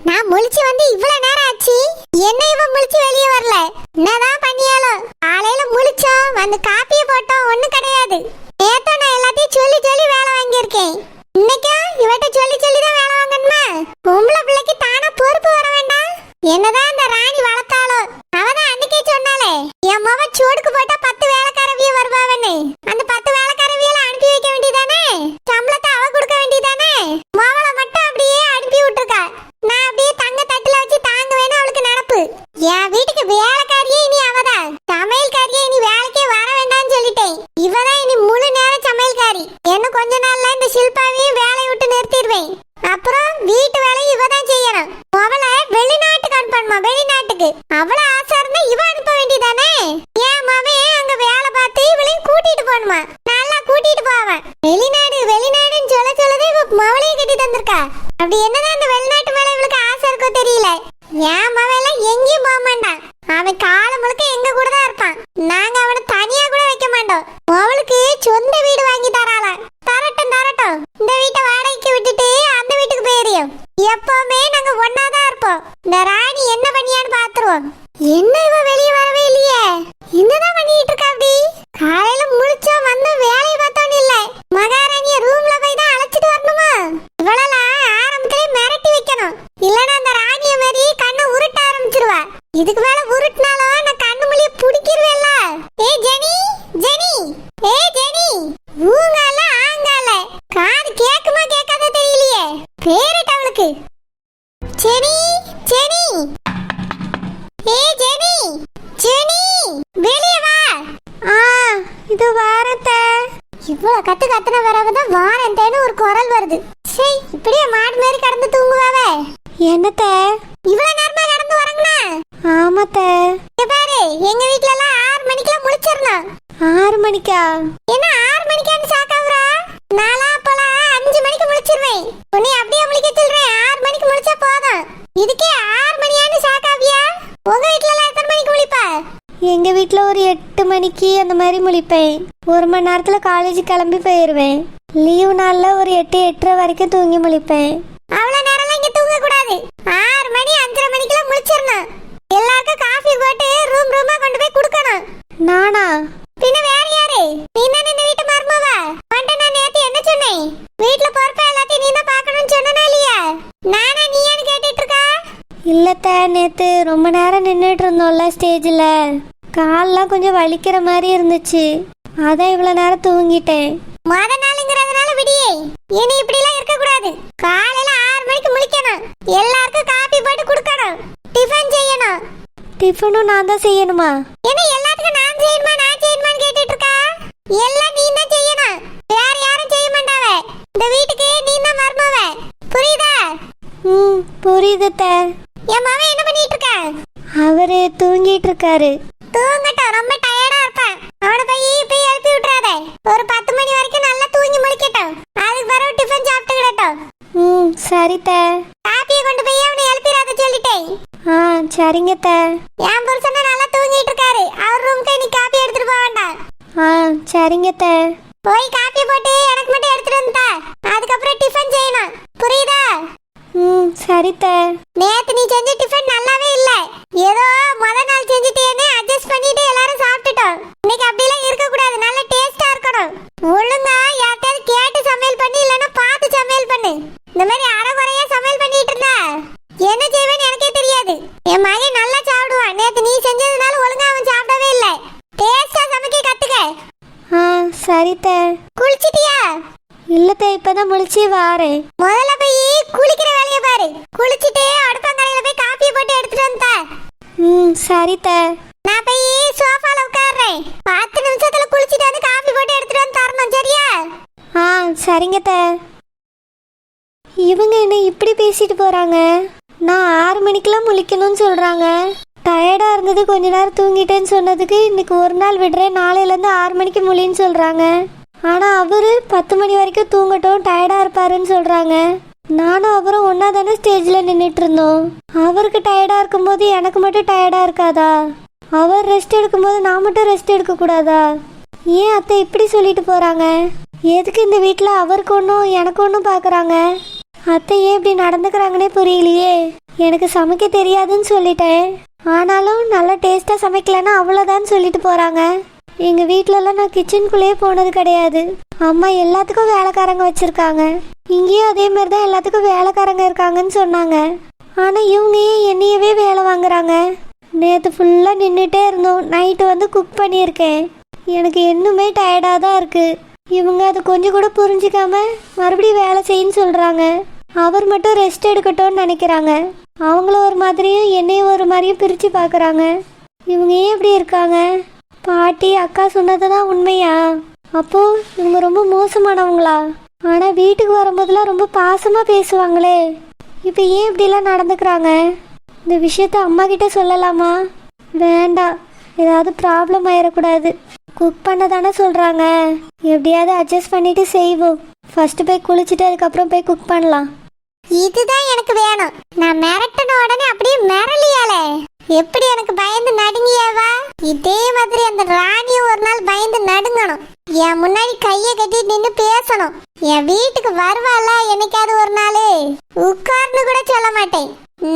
நான் முழிச்சு வந்து இவ்வளவு நேரம் ஆச்சு, என்ன இவன் முழிச்சு வெளியே வரல? என்னதான் பண்ணியாலும் காலையில முழிச்சோம், வந்து காப்பியை போட்டோம், ஒண்ணு கிடையாது. நேத்தோ நான் எல்லாத்தையும் சொல்லி சொல்லி வேலை வாங்கியிருக்கேன். இன்னைக்கா இவட்ட சொல்லி சொல்லி தான் வேலை வாங்கணுமா? பொம்பளை பிள்ளைக்கு தானா பொறுப்பு வர வேண்டாம்? என்னதான் அந்த ராணி வளர்த்தாலோ, அவதான் அன்னைக்கே சொன்னாலே என் மவ சோடுக்கு போட்டா 10 வேலைக்காரவிய வருவாவன்னு. அந்த 10 வேலைக்காரவியல அனுப்பி வைக்க வேண்டியதானே? சம்பளத்தை அவ கொடுக்க வேண்டியதானே? மவளை மட்டும் அப்படியே அனுப்பி விட்டுருக்கா. நான் அப்படியே தங்க தட்டுல வச்சு தாங்க வேணும் அவளுக்கு நினப்பு. என் வீட்டுக்கு வேலைக்காரியே இனி அவதான், சமையல்காரியே இனி வேலைக்கே வர வேண்டாம்னு சொல்லிட்டேன். இவதான் இனி முழு நேர சமையல்காரி. என்ன கொஞ்ச நாள்ல இந்த ஷில்பாவையும் வேலையை விட்டு நிறுத்திடுவேன். அப்புறம் வீட்டு வேலையை இவதான் செய்யணும். அவளை வெளிநாட்டுக்கு அனுப்பணுமா? வெளிநாட்டுக்கு அவளை ஆசை இருந்தா இவ அனுப்ப வேண்டியதானே? ஏன் மாமே அங்க வேலை பார்த்து இவளையும் கூட்டிட்டு போகணுமா? நல்லா கூட்டிட்டு போவேன். வெளிநாடு வெளிநாடுன்னு சொல்லதே இவ மவளையும் கட்டி தந்திருக்கா. அப்படி என்னதான் அந்த வெளிநாட்டு மேல இவளுக்கு ஆசை இருக்கோ தெரியல. என் மவெல்லாம் எங்கேயும் போக மாட்டான். அவன் காலம் முழுக்க எங்க கூட தான் இருப்பான். நாங்க அவனை தனியா கூட வைக்க மாட்டோம். அவளுக்கு சொந்த வீடு வாங்கி தராளாம். தரட்டும் தரட்டும், இந்த வீட்டை வாடகைக்கு விட்டுட்டு அந்த வீட்டுக்கு போயிரியும். எப்பவுமே நாங்க ஒன்னாதான் இருப்போம். இந்த ராணி என்ன பண்ணியான்னு பாத்துருவோம். என்ன இவ வெளியே வரவே இல்லையே? என்னதான் பண்ணிட்டு இருக்கா? அப்படி காலையில முழிச்சோம் வந்து வேலையை பார்த்தோன்னு இல்ல, மகாராணிய ரூம்ல போய் தான் அழைச்சிட்டு வரணுமா? இவளெல்லாம் ஆரம்பத்திலே மிரட்டி வைக்கணும். இல்லன்னா அந்த ராணிய மாதிரி கண்ணை உருட்ட ஆரம்பிச்சிருவா. இதுக்கு மேல உருட்டினாலும் நான் கண்ணு மொழிய பிடிக்கிருவேல்ல. ஏ ஜெனி, ஜெனி, ஏ ஜெனி, ஊங்கால ஆங்கால காது கேக்குமா கேட்காத தெரியலையே. பேரிட்ட அவளுக்கு. ஜெனி, ஜெனி, ஏ ஜெனி, ஜெனி, வெளியே வா. இது வாரத்த. இவ்வளவு கத்துன வரவதான் வாரந்தேன்னு ஒரு குரல் வருது. சரி, இப்படியே மாடு மாதிரி கடந்து தூங்குவாவே. என்னத்த இவ்வளவு நேரமா கடந்து வரங்கண்ணா? ஆமாத்த. பாரு, எங்க வீட்ல எல்லாம் 6 மணிக்கெல்லாம் முழிச்சிடணும். 6 மணிக்கா? என்ன 6 மணிக்கான்னு சாக்காவுரா? நாளா அப்பலாம் 5 மணிக்கு முழிச்சிருவேன். உன்னை அப்படியே முழிக்க சொல்றேன். 6 மணிக்கு முழிச்சா போதும். இதுக்கே 6 மணியான்னு சாக்காவியா? உங்க வீட்ல எல்லாம் எத்தனை மணிக்கு முழிப்பா? எங்க வீட்ல ஒரு 8 மணிக்கு அந்த மாதிரி முழிப்பேன். 1 மணி நேரத்துல காலேஜ் கிளம்பி போயிருவேன். லீவு நாள்ல ஒரு 8, 8:30 வரைக்கும் தூங்கி முழிப்பேன். அவ்வளவு நேரம்லாம் இங்க தூங்க கூடாது. 6 மணி 5:30 மணிக்கெல்லாம் முழிச்சிடணும். எல்லாருக்கும் காஃபி போட்டு ரூமா கொண்டு போய் கொடுக்கணும். நானா? பின்ன வேற யாரு? நீ தான் இந்த வீட்டு மருமவா. உன்கிட்ட நான் நேத்து என்ன சொன்னேன்? வீட்டுல பொறுப்பா எல்லாத்தையும் நீ தான் பார்க்கணும்னு சொன்னா இல்லையா? நானா நீயான்னு கேட்டுட்டு இருக்கா? இல்லத்த, நேத்து ரொம்ப நேரம் நின்றுட்டு இருந்தோம்ல ஸ்டேஜ்ல, கால்லாம் கொஞ்சம் வலிக்கிற மாதிரி இருந்துச்சு. அதான் இவ்வளவு நேரம் தூங்கிட்டேன். மொத நாளுங்கிறதுனால விடியே. இனி இப்படி எல்லாம் இருக்க கூடாது. காலையில 6 மணிக்கு முழிக்கணும். எல்லாருக்கும் காபி போட்டு கொடுக்கணும். டிஃபன் செய்யணும். டிஃபனும் நான் தான் செய்யணுமா? என்ன எல்லாத்துக்கும் நான் செய்யணுமான்னு கேட்டுட்டு இருக்கா? எல்லாம் நீ தான் செய்யணும். வேற யாரும் செய்ய மாட்டாவே. இந்த வீட்டுக்கு நீ தான் மருமவ. புரியுதா? புரியுதுத்த. என் மவன் என்ன பண்ணிட்டு இருக்க? அவரு தூங்கிட்டு இருக்காரு. தூங்கட்டும், ரொம்ப டயர்டா இருப்பான். அவனை போய் எழுப்பி விட்டுறாதே. ஒரு 10 மணி வரைக்கும் நல்லா தூங்கி முழிக்கட்டும். அதுக்கு பிறகு டிஃபன் சாப்பிட்டுக்கிடட்டும். சரித்த. காப்பியை கொண்டு போய் அவனை எழுப்பிடாத சொல்லிட்டேன். சரிங்கத்த. என் புருஷனை நல்லா தூங்கிட்டு இருக்காரு. அவர் ரூமுக்கு நீ காப்பி எடுத்துட்டு போக வேண்டாம். சரிங்கத்த. போய் காப்பி போட்டு எனக்கு மட்டும் எடுத்துட்டு வந்துட்டா. அதுக்கப்புறம் டிஃபன் செய்யணும். புரியுதா? சரித்த. நேத்து நீ செஞ்ச டிஃபன் நல்லாவே இல்ல. ஏதோ முத நாள் செஞ்சிட்டேன்னு அட்ஜஸ்ட் பண்ணிட்டு எல்லாரும் சாப்பிட்டுட்டோம். இன்னைக்கு அப்படிலாம் இருக்க கூடாது. நல்ல டேஸ்டா இருக்கணும். ஒழுங்கா யார்ட்டாவது கேட்டு சமையல் பண்ணி இல்லைன்னா பார்த்து சமையல் பண்ணு. இந்த மாதிரி அரைகுறையா சமையல் பண்ணிட்டு இருந்தா என்ன செய்வேன்னு எனக்கே தெரியாது. என் மகன் நல்லா சாப்பிடுவான். நேத்து நீ செஞ்சதுனால ஒழுங்கா அவன் சாப்பிடவே இல்லை. டேஸ்டா சமைக்க கத்துக்க. சரித்த. குளிச்சிட்டியா? இல்லத்த, இப்பதான் முழிச்சு வாரேன். முதல்ல போய் குளிக்கிற வேலையை பாரு. குளிச்சிட்டு அடுப்பங்கரையில போய் காப்பியை போட்டு எடுத்துட்டு வந்தா. சரித்த. நான் போய் சோஃபால உட்கார்றேன். 10 நிமிஷத்துல குளிச்சிட்டு வந்து காப்பி போட்டு எடுத்துட்டு வந்து தரணும். சரியா? சரிங்கத்த. இவங்க என்ன இப்படி பேசிட்டு போறாங்க? நான் 6 மணிக்கெல்லாம் முழிக்கணும்னு சொல்றாங்க. டயர்டா இருந்தது, கொஞ்ச நேரம் தூங்கிட்டேன்னு சொன்னதுக்கு இன்னைக்கு ஒரு நாள் விடுறேன், நாளையில இருந்து 6 மணிக்கு முழின்னு சொல்றாங்க. ஆனா அவரு 10 மணி வரைக்கும் தூங்கட்டும், டயர்டா இருப்பாருன்னு சொல்றாங்க. நானும் அவரும் ஒன்னா தானே ஸ்டேஜ்ல நின்றுட்டு இருந்தோம். அவருக்கு டயர்டா இருக்கும்போது எனக்கு மட்டும் டயர்டா இருக்காதா? அவர் ரெஸ்ட் எடுக்கும்போது நான் மட்டும் ரெஸ்ட் எடுக்க கூடாதா? ஏன் அத்தை இப்படி சொல்லிட்டு போறாங்க? எதுக்கு இந்த வீட்டுல அவருக்கு ஒன்றும் எனக்கு ஒன்றும் பாக்குறாங்க? அத்தை ஏன் இப்படி நடந்துக்கிறாங்கன்னே புரியலையே. எனக்கு சமைக்க தெரியாதுன்னு சொல்லிட்டேன். ஆனாலும் நல்லா டேஸ்ட்டாக சமைக்கலன்னா அவ்வளோதான் சொல்லிட்டு போகிறாங்க. எங்கள் வீட்டிலலாம் நான் கிச்சனுக்குள்ளேயே போனது கிடையாது. அம்மா எல்லாத்துக்கும் வேலைக்காரங்க வச்சுருக்காங்க. இங்கேயும் அதே மாதிரி தான் எல்லாத்துக்கும் வேலைக்காரங்க இருக்காங்கன்னு சொன்னாங்க. ஆனால் இவங்க ஏன் என்னையவே வேலை வாங்குறாங்க? நேற்று ஃபுல்லாக நின்றுட்டே இருந்தோம். நைட்டு வந்து குக் பண்ணியிருக்கேன். எனக்கு இன்னுமே டயர்டாக தான் இருக்குது. இவங்க அதை கொஞ்சம் கூட புரிஞ்சிக்காம மறுபடியும் வேலை செய்யன்னு சொல்கிறாங்க. அவர் மட்டும் ரெஸ்ட் எடுக்கட்டும்னு நினைக்கிறாங்க. அவங்களும் ஒரு மாதிரியும் என்னையும் ஒரு மாதிரியும் பிரித்து பார்க்குறாங்க. இவங்க ஏன் இப்படி இருக்காங்க? பாட்டி அக்கா சொன்னது தான் உண்மையா? அப்போது இவங்க ரொம்ப மோசமானவங்களா? ஆனால் வீட்டுக்கு வரும்போதெல்லாம் ரொம்ப பாசமாக பேசுவாங்களே, இப்போ ஏன் இப்படிலாம் நடந்துக்கிறாங்க? இந்த விஷயத்த அம்மா கிட்ட சொல்லலாமா? வேண்டாம், ஏதாவது ப்ராப்ளம் ஆயிடக்கூடாது. குக் பண்ண தானே சொல்கிறாங்க, எப்படியாவது அட்ஜஸ்ட் பண்ணிட்டு செய்வோம். ஃபர்ஸ்ட் போய் குளிச்சுட்டு அதுக்கப்புறம் போய் குக் பண்ணலாம். இதுதான் எனக்கு வேணும். நான் மிரட்டின உடனே அப்படியே மிரளியாலே எப்படி எனக்கு பயந்து நடுங்கியாவா? இதே மாதிரி அந்த ராணியும் ஒரு நாள் பயந்து நடுங்கணும். என் முன்னாடி கையை கட்டி நின்று பேசணும். என் வீட்டுக்கு வருவாள என்னைக்காவது ஒரு நாள், உட்கார்ந்து கூட சொல்ல மாட்டேன்.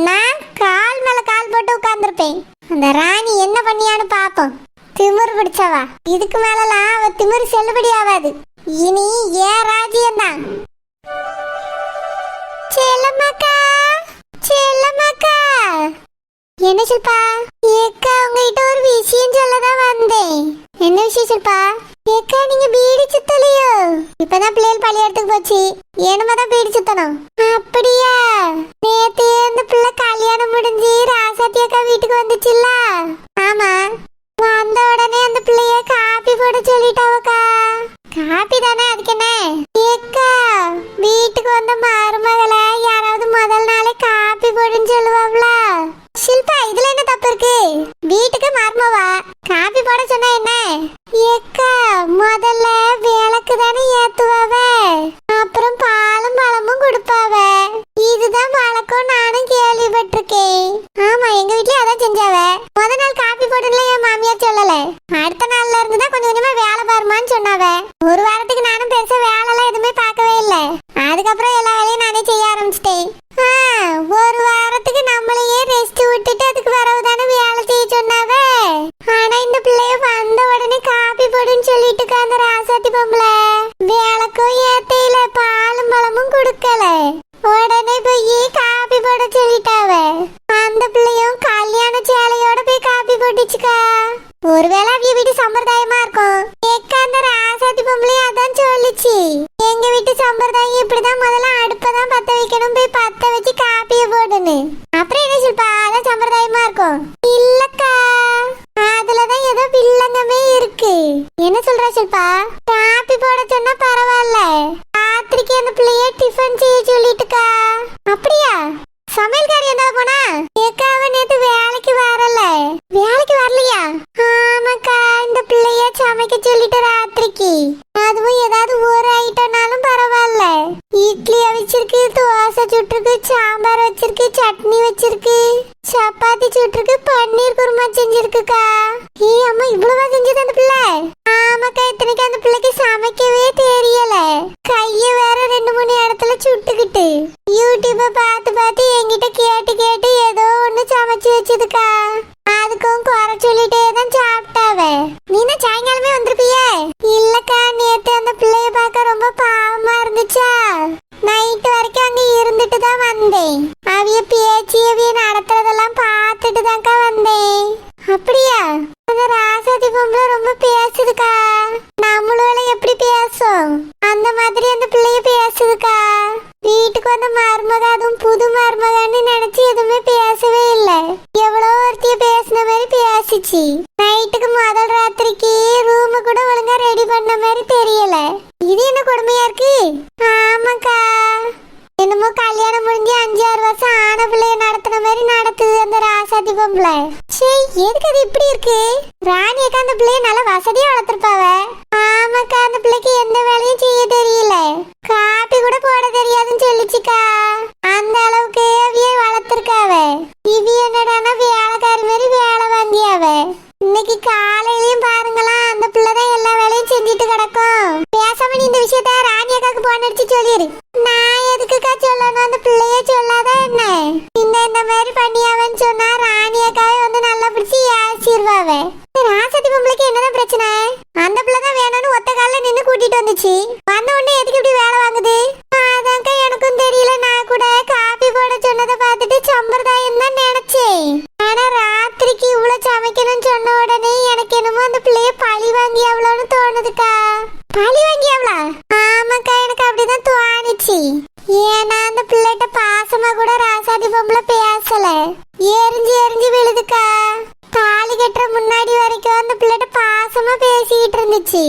நான் கால் மேல கால் போட்டு உட்கார்ந்துருப்பேன். அந்த ராணி என்ன பண்ணியான்னு பாப்போம். திமிரு பிடிச்சவா. இதுக்கு மேலலாம் அவ திமிரு செல்லுபடி ஆகாது. இனி ஏன் ராஜ்யம்தான். செல்லம்மாக்கா, செல்லம்மாக்கா. என்ன ஷில்பா? ஏக்கா உங்ககிட்ட ஒரு விஷயம் சொல்லதான் வந்தேன். என்ன விஷயம் ஷில்பா? ஏக்கா நீங்க பீடி சுத்தலையோ? இப்பதான் பிள்ளைகள் பள்ளியிடத்துக்கு போச்சு. ஏனுமா தான் பீடி சுத்தணும். அப்படியா? நேத்து அந்த பிள்ளை கல்யாணம் முடிஞ்சு ராசாத்தி அக்கா வீட்டுக்கு வந்துச்சுல்ல? ஆமா. வந்த உடனே அந்த பிள்ளைய காப்பி போட சொல்லிட்டாவக்கா. காப்பி தானே, அதுக்கு என்ன? ஏக்கா வீட்டுக்கு வந்த மருமகளை யாராவது முதல் நாளே காப்பி போடுன்னு சொல்லுவாங்கள? ஷில்பா இதுல என்ன தப்பு இருக்கு? வீட்டுக்கு மருமவா காப்பி போட சொன்னா என்ன? ஏக்கா முதல்ல விளக்கு தானே ஏத்துவாவ, அப்புறம் பாலும் பழமும் கொடுப்பாவ. இதுதான் வழக்கம், நானும் கேள்விப்பட்டிருக்கேன். ஆமா எங்க வீட்லயும் அதான் செஞ்சாவ. முத நாள் காப்பி போடுன்னு என் மாமியார் சொல்லல. அடுத்த நாள்ல இருந்துதான் கொஞ்சம் கொஞ்சமா வேலை பாருமான்னு சொன்னாவ. ஒரு வாரத்துக்கு நானும் பெருசா வேலை எல்லாம் எதுவுமே பார்க்கவே இல்லை. அதுக்கப்புறம் எல்லா வேலையும் நானே செய்ய ஆரம்பிச்சிட்டேன். ஒரு வாரத்துக்கு நம்மளையே ரெஸ்ட் விட்டுட்டு அதுக்கு வரவுதானே வேலை செய்ய சொன்னாவ. ஆனா இந்த பிள்ளைய வந்த உடனே காப்பி போடுன்னு சொல்லிட்டு அந்த ராசாத்தி பொம்பளை விளக்கும் ஏத்தையில பாலும் பழமும் கொடுக்கல. உடனே போய் காப்பி போட சொல்லிட்டாவ. அந்த பிள்ளையும் கல்யாண சேலையோட போய் காப்பி போட்டுச்சுக்கா. ஒருவேளை அவிய வீட்டு சம்பிரதாயமா இருக்கும். ஏக்கா அந்த ராசாத்தி பொம்பளையும் அதான் சொல்லிச்சு. எங்க வீட்டு சம்பிரதாயம் இப்படிதான், முதல்ல அடுப்பதான் பத்த வைக்கணும், போய் பத்த வச்சு காப்பிய போடுன்னு. அப்புறம் என்ன ஷில்பா, அதான் சம்பிரதாயமா இருக்கும். இல்லக்கா அதுலதான் ஏதோ வில்லங்கமே இருக்கு. என்ன சொல்ற ஷில்பா? காப்பி போட சொன்னா பரவாயில்ல, ராத்திரிக்கு அந்த பிள்ளைய டிஃபன் செய்ய சொல்லிட்டுக்கா. அப்படியா? சமையல்காரி என்ன போனா? ஏக்கா அவ நேத்து வேலைக்கு வரல. வேலைக்கு வரலையா? ஆமாக்கா இந்த பிள்ளைய சமைக்க சொல்லிட்டு ராத்திரிக்கு. அதுவும் ஏதாவது ஒரு ஐட்டம்னாலும் பரவாயில்ல. இட்லி வச்சிருக்கு, தோசை சுட்டிருக்கு, சாம்பார் வச்சிருக்கு, சட்னி வச்சிருக்கு, சப்பாத்தி சுட்டிருக்கு, பன்னீர் குருமா செஞ்சிருக்குக்கா. அம்மா இவ்வளவா செஞ்சது அந்த பிள்ளை? ஆமாக்கா இத்தனைக்கு அந்த பிள்ளைக்கு சமைக்கவே தெரியல. கைய வேற 2-3 இடத்துல சுட்டுக்கிட்டு யூடியூப பார்த்து பார்த்து என்கிட்ட கேட்டு கேட்டு ஏதோ ஒண்ணு சமைச்சு வச்சதுக்கா. அதுக்கும் குறை சொல்லிட்டே தான் சாப்பிட்டாவ. நீனா சாயங்காலமே வந்திருப்பியே? இல்லக்கா நேத்து அந்த பிள்ளைய பார்க்க ரொம்ப பாவமா இருந்துச்சா, நைட்டு வரைக்கும் அங்க இருந்துட்டு தான் வந்தேன். அவிய பேச்சு அவிய நடத்துறதெல்லாம் பார்த்துட்டு தான்க்கா வந்தேன். அப்படியா? அந்த ராசாதி பொம்பளை ரொம்ப பேசுதுக்கா. நம்மளோட எப்படி பேசும் அந்த மாதிரி அந்த பிள்ளைய பேசுதுக்கா. வீட்டுக்கு வந்த மருமக, அதுவும் புது மருமகன்னு நினைச்சு எதுவுமே பேசவே இல்லை. எவ்வளோ ஒருத்திய பேசின மாதிரி பேசிச்சு. நைட்டுக்கு முதல் ராத்திரிக்கு ரூமு கூட ஒழுங்கா ரெடி பண்ண மாதிரி தெரியல. இது என்ன கொடுமையா இருக்கு? ஆமாக்கா என்னமோ கல்யாணம் முடிஞ்சு 5-6 வருஷம் ஆன பிள்ளைய நடத்துன மாதிரி நடத்துது அந்த ராசாத்தி பொம்பளை. சரி எதுக்கு அது இப்படி இருக்கு? ராணியக்கா அந்த பிள்ளைய நல்லா வசதியா வளர்த்துருப்பாவ. ஆமாக்கா அந்த பிள்ளைக்கு எந்த வேலையும் செய்ய தெரியல, காப்பி கூட போட தெரியாதுன்னு சொல்லிச்சுக்கா. அந்த அளவுக்கு அவிய வளர்த்துருக்காவ. இவி என்னடானா வேலைக்காரி மாதிரி வேலை வாங்கியாவ. இன்னைக்கு காலையிலயும் பாருங்களா அந்த பிள்ளைதான் எல்லா வேலையும் செஞ்சுட்டு கிடக்கும். பேசாம நீ இந்த விஷயத்த ராணியக்காக்கு போன் அடிச்சு சொல்லிரு. நான் எதுக்குக்கா சொல்லணும்? அந்த பிள்ளைய சொல்லாத என்ன? இந்த மாதிரி கூட ராசாதி பொம்பளை பேசல. எரிஞ்சு எரிஞ்சு விழுதுக்கா. தாலி கட்டுற முன்னாடி வரைக்கும் அந்த பிள்ளைகிட்ட பாசமா பேசிக்கிட்டு இருந்துச்சு.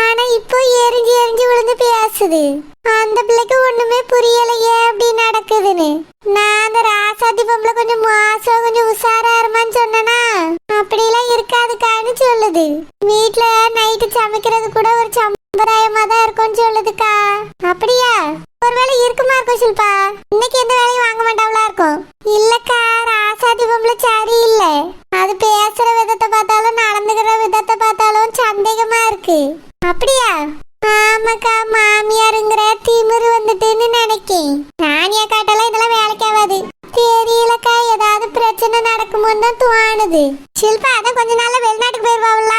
ஆனா இப்போ எரிஞ்சு எரிஞ்சு விழுந்து பேசுது. அந்த பிள்ளைக்கு ஒண்ணுமே புரியலையே அப்படி நடக்குதுன்னு. நான் அந்த ராசாதி பொம்பளை கொஞ்சம் மோசம், கொஞ்சம் உஷாரா இருமான்னு சொன்னனா, அப்படிலாம் இருக்காதுக்கான்னு சொல்லுது. வீட்டுல நைட்டு சமைக்கிறது கூட ஒரு சம்பிரதாயமா தான் இருக்கும்னு சொல்லுதுக்கா. அப்படியா? ஒருவேளை இருக்குமா இருக்கும் ஷில்பா. இன்னைக்கு எந்த வேலையும் வாங்க மாட்டாவளா இருக்கும். இல்லக்கா, ராசாதி பொம்பளை சரியில்லை. அது பேசுற விதத்தை பார்த்தாலும் நடந்துக்கிற விதத்தை பார்த்தாலும் சந்தேகமா இருக்கு. அப்படியா? ஆமாக்கா, மாமியாருங்கிற திமிரு வந்துட்டுன்னு நினைக்கேன். ராணியா காட்டெல்லாம் இதெல்லாம் வேலைக்கு ஆகாது. தெரியலக்கா, ஏதாவது பிரச்சனை நடக்குமோன்னு தான் தோணுது. ஷில்பா அதான் கொஞ்ச நாள்ல வெளிநாட்டுக்கு போயிருவாள்ல,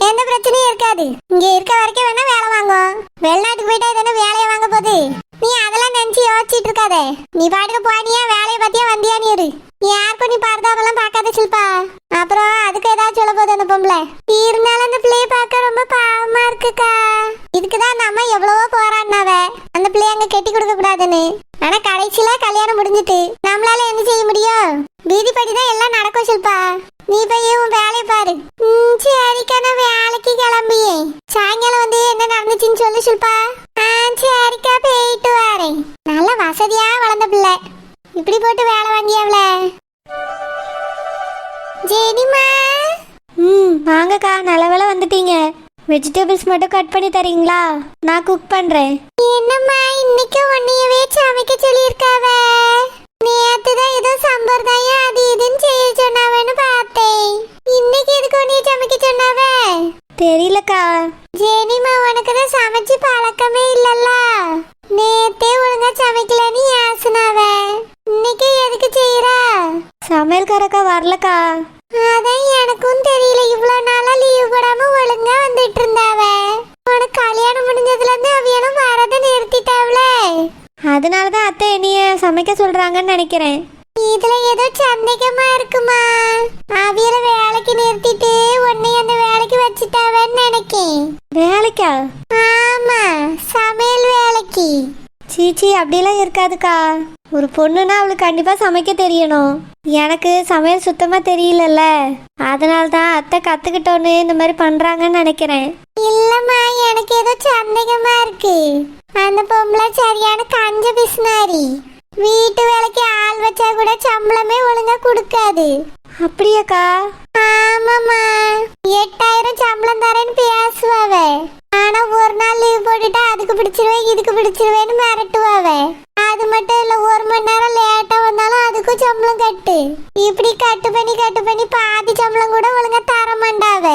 எந்த பிரச்சனையும் இருக்காது. இங்க இருக்க வரைக்கும் வேணா வேலை வாங்கும். வெளிநாட்டுக்கு போயிட்டா இதென்ன வேலையை வாங்க போகுது. நீ அதெல்லாம் நினைச்சு யோசிச்சுட்டு இருக்காத. நீ பாட்டுக்கு போனியா, வேலையை பத்தியா வந்தியான்னு இரு. யாருக்கும் நீ பார்த்தாவெல்லாம் பார்க்காத ஷில்பா. அப்புறம் அதுக்கு ஏதாவது சொல்ல போகுது அந்த பொம்பளை. இருந்தாலும் அந்த பிள்ளைய பார்க்க ரொம்ப பாவமா இருக்குக்கா. இதுக்குதான் அந்த அம்மா எவ்வளவோ போராடினாவ அந்த பிள்ளைய அங்க கெட்டி கொடுக்க கூடாதுன்னு. ஆனா கடைசியில கல்யாணம் முடிஞ்சிட்டு நம்மளால என்ன செய்ய முடியும்? வீதிப்படிதான் எல்லாம் நடக்கும் ஷில்பா. நீ போய் உன் வேலையை பாரு. சரிக்கா, நான் வேலைக்கு கிளம்பியே. சாயங்காலம் வந்து என்ன நடந்துச்சுன்னு சொல்லு ஷில்பா. சரிக்கா, போயிட்டு வரேன். நல்ல வசதியா வளர்ந்த பிள்ளை, இப்படி போட்டு வேலை வாங்கியாவல. ஜெனிமா. வாங்கக்கா, நல்ல வேலை வந்துட்டீங்க. வெஜிடபிள்ஸ் மட்டும் கட் பண்ணி தரீங்களா? நான் குக் பண்றேன். என்னம்மா இன்னைக்கு உன்னையவே சமைக்க சொல்லியிருக்காவ? நேத்து தான் ஏதோ சம்பிரதாயம் அது இதுன்னு செய்ய சொன்னாவன்னு பார்த்தேன். இன்னைக்கு எதுக்கு உன்னைய சமைக்க சொன்னாவ? தெரியலக்கா. ஜெனிமா, உனக்கு தான் சமைச்சு பழக்கமே இல்லல்ல. நேத்தே ஒழுங்கா சமைக்கலன்னு ஏசுனாவ. இன்னைக்கு எதுக்கு செய்யறா? சமையல்காரக்கா வரலக்கா. அதான் எனக்கும் தெரியல. இவ்வளவு நாளா லீவ் போடாம ஒழுங்கா வந்துட்டு இருந்தாவ. உனக்கு கல்யாணம் முடிஞ்சதுல இருந்து அவியலும் வரத நிறுத்திட்டாவல. அதனாலதான் அத்தை என்னைய சமைக்க சொல்றாங்கன்னு நினைக்கிறேன். இதுல ஏதோ சந்தேகமா இருக்குமா? அவியல வேலைக்கு நிறுத்திட்டு உன்னை அந்த வேலைக்கு வச்சுட்டாவன்னு நினைக்கேன். வேலைக்கா? ஆமா, சமையல் வேலைக்கு. சீச்சி, அப்படிலாம் இருக்காதுக்கா. ஒரு பொண்ணுன்னா அவளுக்கு கண்டிப்பா சமைக்க தெரியணும். எனக்கு சமையல் சுத்தமா தெரியலல்ல, அதனால தான் அத்தை கத்துக்கிட்டோன்னு இந்த மாதிரி பண்றாங்கன்னு நினைக்கிறேன். இல்லம்மா, எனக்கு ஏதோ சந்தேகமா இருக்கு. அந்த பொம்பளை சரியான கஞ்ச பிஸ்னாரி. வீட்டு வேலைக்கு ஆள் வச்சா கூட சம்பளமே ஒழுங்கா கொடுக்காது. அப்படியாக்கா? ஆமாம்மா, 8000 சம்பளம் தரேன்னு பேசுவாவ. ஆனா ஒரு நாள் லீவ் போட்டுட்டா அதுக்கு பிடிச்சிருவேன் இதுக்கு பிடிச்சிருவேன்னு மிரட்டுவாவ. அது மட்டும் இல்ல, 1 மணி நேரம் லேட்டா வந்தாலும் அதுக்கும் சம்பளம் கட்டு. இப்படி கட்டு பண்ணி பாதி சம்பளம் கூட ஒழுங்கா தர மாட்டாவ.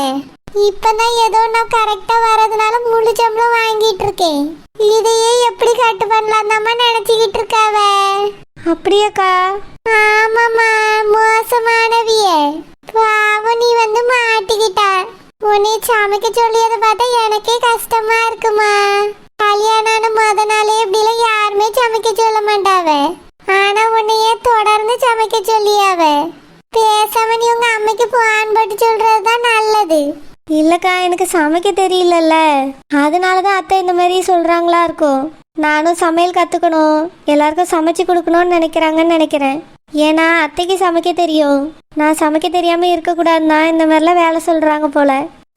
இப்பதான் ஏதோ நான் கரெக்டா வரதுனால முழு சம்பளம் வாங்கிட்டு இருக்கேன். இதையே எப்படி கட்டு பண்ணலாம் தான் நினைச்சுக்கிட்டு இருக்காவ. அப்படியாக்கா? ஆமாம்மா, மோசமானவிய. பாவம், நீ வந்து மாட்டிக்கிட்டா. உன்னை சமைக்க சொல்லியதை பார்த்தா எனக்கே கஷ்டமா இருக்குமா. கல்யாணம் முத நாளே இப்படிலாம் யாருமே சமைக்க சொல்ல மாட்டாவ. ஆனா உன்னையே தொடர்ந்து சமைக்க சொல்லியாவ. பேசாம நீ உங்க அம்மைக்கு போன் போட்டு சொல்றதுதான் நல்லது. இல்லக்கா, எனக்கு சமைக்க தெரியலல்ல, அதனாலதான் அத்தை இந்த மாதிரி சொல்றாங்களா இருக்கும். நானும் சமையல் கத்துக்கணும், எல்லாருக்கும் சமைச்சு கொடுக்கணும்னு நினைக்கிறாங்கன்னு நினைக்கிறேன். ஏன்னா அத்தைக்கு சமைக்க தெரியும், நான் சமைக்க தெரியாம இருக்க கூடாதுன்னா இந்த மாதிரிலாம் வேலை சொல்றாங்க போல.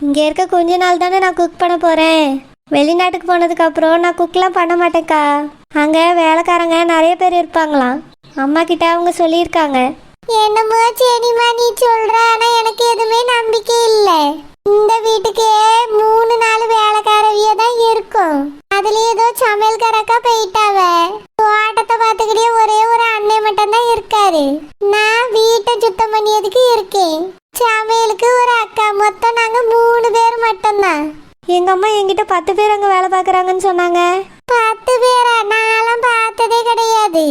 இங்க இருக்க கொஞ்ச நாள் தானே நான் குக் பண்ண போறேன். வெளிநாட்டுக்கு போனதுக்கு அப்புறம் நான் குக்லாம் பண்ண மாட்டேக்கா. அங்க வேலைக்காரங்க நிறைய பேர் இருப்பாங்களாம். அம்மா கிட்ட அவங்க சொல்லியிருக்காங்க. என்னமோ சரிம்மா நீ சொல்ற, ஆனா எனக்கு எதுவுமே நம்பிக்கை இல்லை. இந்த வீட்டுக்கே 3-4 வேலைக்காரவிய தான் இருக்கும். அதுல ஏதோ சமையல்காரக்கா போயிட்டாவ. தோட்டத்தை பார்த்துக்கிட்டே ஒரே ஒரு அண்ணன் மட்டும் தான் இருக்காரு. நான் வீட்டை சுத்தம் பண்ணியதுக்கு இருக்கேன். சமையலுக்கு ஒரு அக்கா. மொத்தம் நாங்க 3 பேர் மட்டும்தான். எங்க அம்மா என்கிட்ட 10 பேர் அங்க வேலை பாக்குறாங்கன்னு சொன்னாங்க. 10 பேரா? நான்லாம் பார்த்ததே கிடையாது.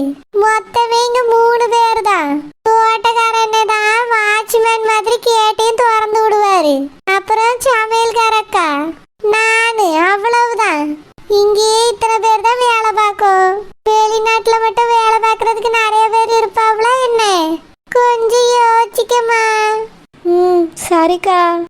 மொத்தமே இங்க 3 பேர் தான். தோட்டக்காரன் தான் வாட்ச்மேன் மாதிரி கேட்டையும் திறந்து விடுவாரு. அப்புறம் சமையல்காரக்கா, நானு, அவ்வளவுதான். இங்கேயே இத்தனை பேர் தான் வேலை பார்க்கும். வெளிநாட்டுல மட்டும் வேலை பார்க்கறதுக்கு நிறைய பேர் இருப்பாங்களா என்ன? கொஞ்சம் யோசிக்கமா. சரிக்கா.